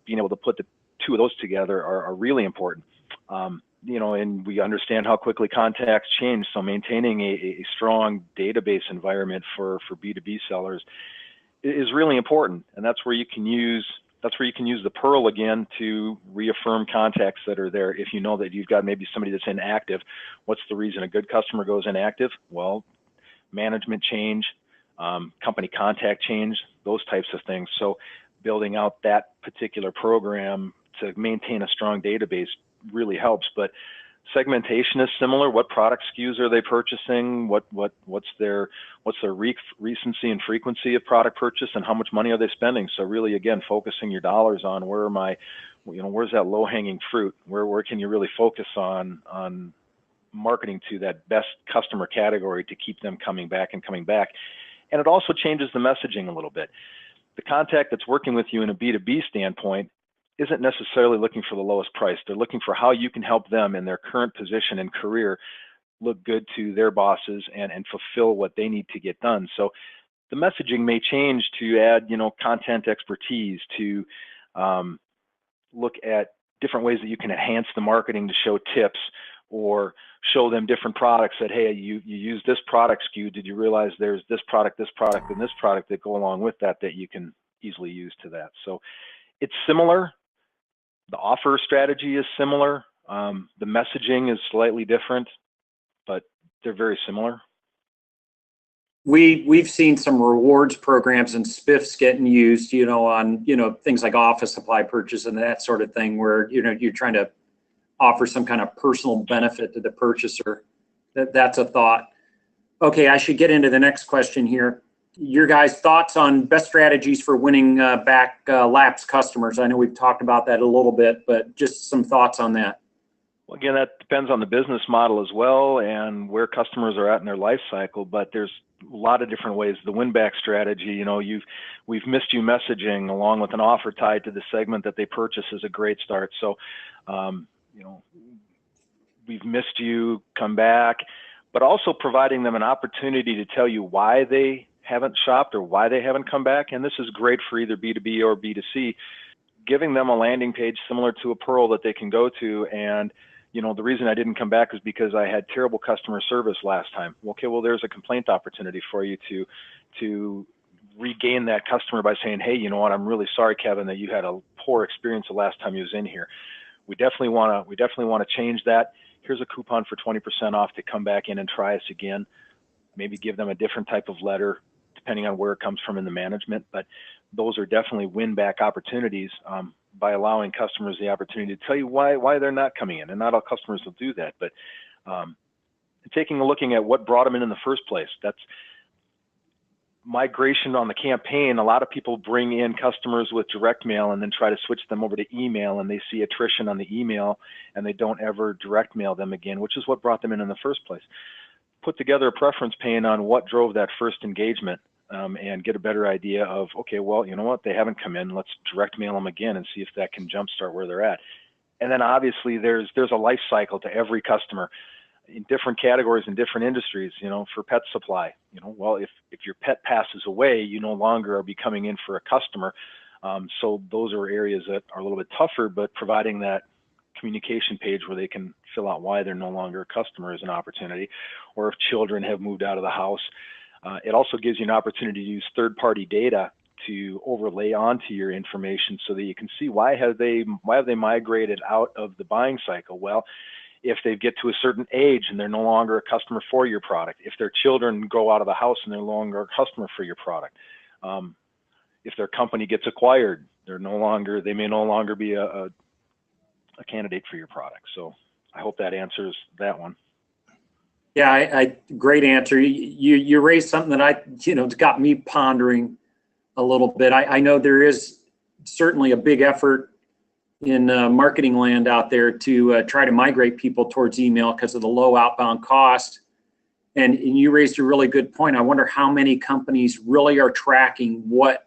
being able to put the two of those together are really important. And we understand how quickly contacts change. So maintaining a strong database environment for B2B sellers is really important. And that's where you can use the Pearl again to reaffirm contacts that are there. If you know that you've got maybe somebody that's inactive, what's the reason a good customer goes inactive? Well, management change, company contact change, those types of things. So building out that particular program to maintain a strong database really helps. But segmentation is similar. What product SKUs are they purchasing? What's their recency and frequency of product purchase, and how much money are they spending? So really, again, focusing your dollars on where's that low hanging fruit? Where can you really focus on marketing to that best customer category to keep them coming back and coming back. And it also changes the messaging a little bit. The contact that's working with you in a B2B standpoint isn't necessarily looking for the lowest price. They're looking for how you can help them in their current position and career look good to their bosses and fulfill what they need to get done. So the messaging may change to add, content expertise, to look at different ways that you can enhance the marketing to show tips or show them different products that, hey, you use this product SKU. Did you realize there's this product, and this product that go along with that you can easily use to that. So it's similar. The offer strategy is similar. The messaging is slightly different, but they're very similar. We've seen some rewards programs and spiffs getting used, on, things like office supply purchase and that sort of thing, where, you're trying to offer some kind of personal benefit to the purchaser. That's a thought. Okay, I should get into the next question here. Your guys' thoughts on best strategies for winning back lapsed customers. I know we've talked about that a little bit, but just some thoughts on that. Well, again, that depends on the business model as well and where customers are at in their life cycle, but there's a lot of different ways. The win-back strategy, we've missed you messaging along with an offer tied to the segment that they purchase is a great start. So, we've missed you, come back, but also providing them an opportunity to tell you why they haven't shopped or why they haven't come back. And this is great for either B2B or B2C, giving them a landing page similar to a Pearl that they can go to and, the reason I didn't come back is because I had terrible customer service last time. Okay, well, there's a complaint opportunity for you to regain that customer by saying, hey, you know what, I'm really sorry, Kevin, that you had a poor experience the last time you was in here. We definitely want to change that. Here's a coupon for 20% off to come back in and try us again. Maybe give them a different type of letter, depending on where it comes from in the management. But those are definitely win-back opportunities by allowing customers the opportunity to tell you why they're not coming in. And not all customers will do that, but taking a looking at what brought them in the first place. That's migration on the campaign. A lot of people bring in customers with direct mail and then try to switch them over to email, and they see attrition on the email and they don't ever direct mail them again, which is what brought them in the first place. Put together a preference pane on what drove that first engagement. And get a better idea of, okay, well, you know what, they haven't come in, let's direct mail them again and see if that can jumpstart where they're at. And then obviously there's a life cycle to every customer in different categories in different industries. For pet supply, well, if your pet passes away, you no longer are becoming in for a customer. So those are areas that are a little bit tougher, but providing that communication page where they can fill out why they're no longer a customer is an opportunity. Or if children have moved out of the house, it also gives you an opportunity to use third-party data to overlay onto your information so that you can see why have they migrated out of the buying cycle. Well, if they get to a certain age and they're no longer a customer for your product, if their children go out of the house and they're no longer a customer for your product, if their company gets acquired, they may no longer be a candidate for your product. So I hope that answers that one. Yeah, great answer. You raised something that it's got me pondering a little bit. I know there is certainly a big effort in marketing land out there to try to migrate people towards email because of the low outbound cost. And you raised a really good point. I wonder how many companies really are tracking what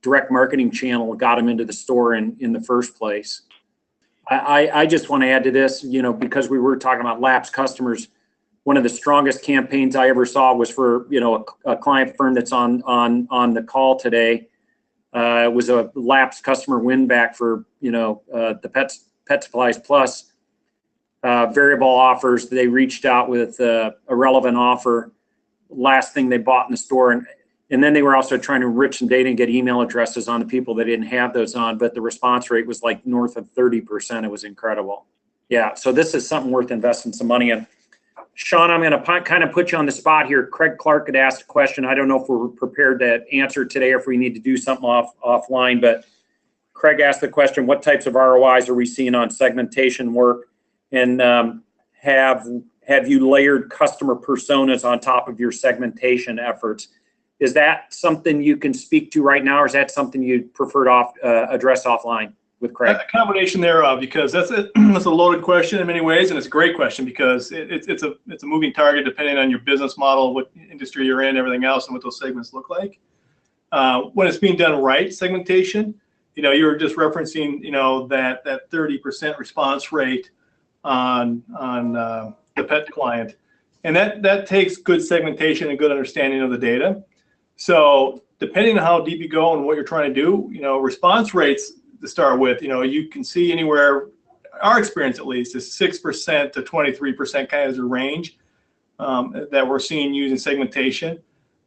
direct marketing channel got them into the store in the first place. I just want to add to this, because we were talking about lapsed customers. One of the strongest campaigns I ever saw was for, a client firm that's on the call today. It was a lapsed customer win back for, the Pet Supplies Plus variable offers. They reached out with a relevant offer, last thing they bought in the store. And then they were also trying to enrich some data and get email addresses on the people that didn't have those on, but the response rate was like north of 30%. It was incredible. Yeah, so this is something worth investing some money in. Sean, I'm going to kind of put you on the spot here. Craig Clark had asked a question. I don't know if we're prepared to answer today or if we need to do something offline, but Craig asked the question, what types of ROIs are we seeing on segmentation work? And have you layered customer personas on top of your segmentation efforts? Is that something you can speak to right now, or is that something you'd prefer to address offline? with Craig? A combination thereof, because that's a loaded question in many ways, and it's a great question because it's a moving target depending on your business model, what industry you're in, everything else, and what those segments look like. When it's being done right, segmentation, you were just referencing, that 30% response rate on the pet client, and that takes good segmentation and good understanding of the data. So depending on how deep you go and what you're trying to do, response rates to start with, you can see anywhere, our experience at least, is 6% to 23% kind of as a range that we're seeing using segmentation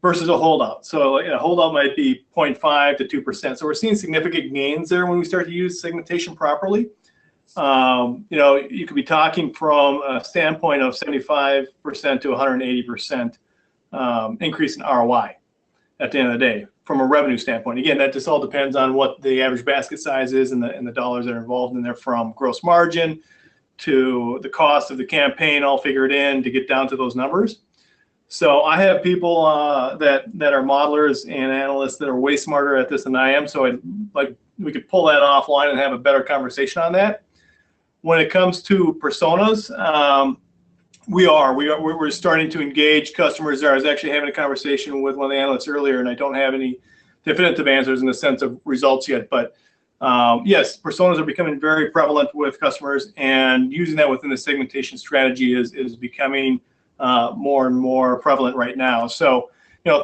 versus a holdout. So a holdout might be 0.5 to 2%. So we're seeing significant gains there when we start to use segmentation properly. You could be talking from a standpoint of 75% to 180% increase in ROI at the end of the day from a revenue standpoint. Again, that just all depends on what the average basket size is and the dollars that are involved in there, from gross margin to the cost of the campaign, all figured in to get down to those numbers. So I have people that are modelers and analysts that are way smarter at this than I am. So we could pull that offline and have a better conversation on that. When it comes to personas, we're starting to engage customers there. I was actually having a conversation with one of the analysts earlier, and I don't have any definitive answers in the sense of results yet. But yes, personas are becoming very prevalent with customers, and using that within the segmentation strategy is becoming more and more prevalent right now. So,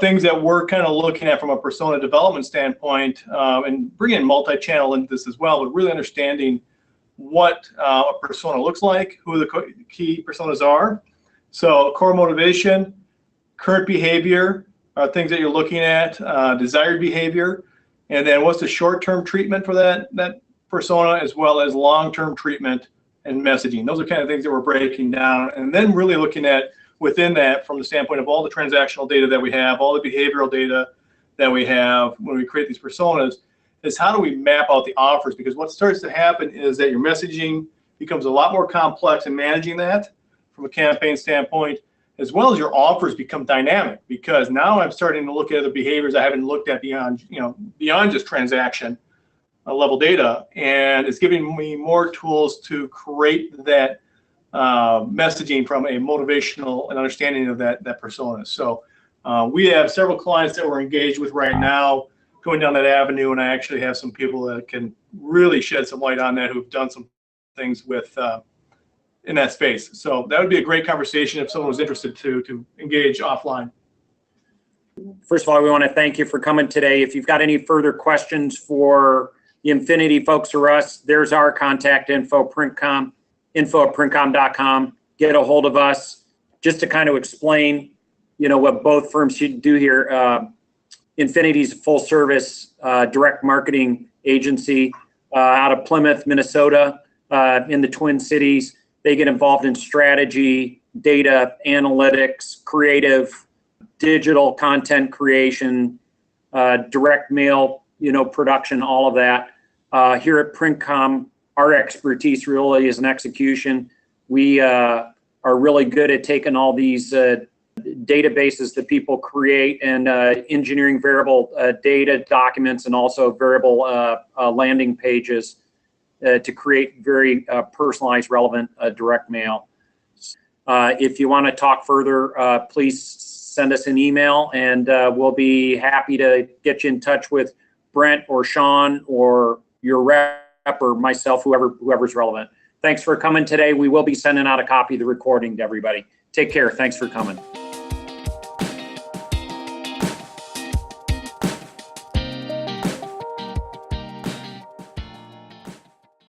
things that we're kind of looking at from a persona development standpoint, and bringing multi-channel into this as well, but really understanding what a persona looks like, who the key personas are. So core motivation, current behavior are things that you're looking at, desired behavior, and then what's the short-term treatment for that persona, as well as long-term treatment and messaging. Those are kind of things that we're breaking down, and then really looking at within that from the standpoint of all the transactional data that we have, all the behavioral data that we have when we create these personas, is how do we map out the offers? Because what starts to happen is that your messaging becomes a lot more complex in managing that from a campaign standpoint, as well as your offers become dynamic, because now I'm starting to look at other behaviors I haven't looked at beyond just transaction level data, and it's giving me more tools to create that messaging from a motivational and understanding of that persona. So we have several clients that we're engaged with right now going down that avenue, and I actually have some people that can really shed some light on that who've done some things with in that space. So that would be a great conversation if someone was interested to engage offline. First of all, we want to thank you for coming today. If you've got any further questions for the Infinity folks or us, there's our contact info, PrintComm, info@printcomm.com. Get a hold of us. Just to kind of explain, what both firms should do here. Infinity's full service direct marketing agency out of Plymouth, Minnesota, in the Twin Cities. They get involved in strategy, data, analytics, creative, digital content creation, direct mail, production, all of that. Here at PrintComm, our expertise really is in execution. We are really good at taking all these databases that people create and engineering variable data documents and also variable landing pages to create very personalized, relevant direct mail. If you want to talk further, please send us an email, and we'll be happy to get you in touch with Brent or Sean or your rep or myself, whoever's relevant. Thanks for coming today. We will be sending out a copy of the recording to everybody. Take care. Thanks for coming.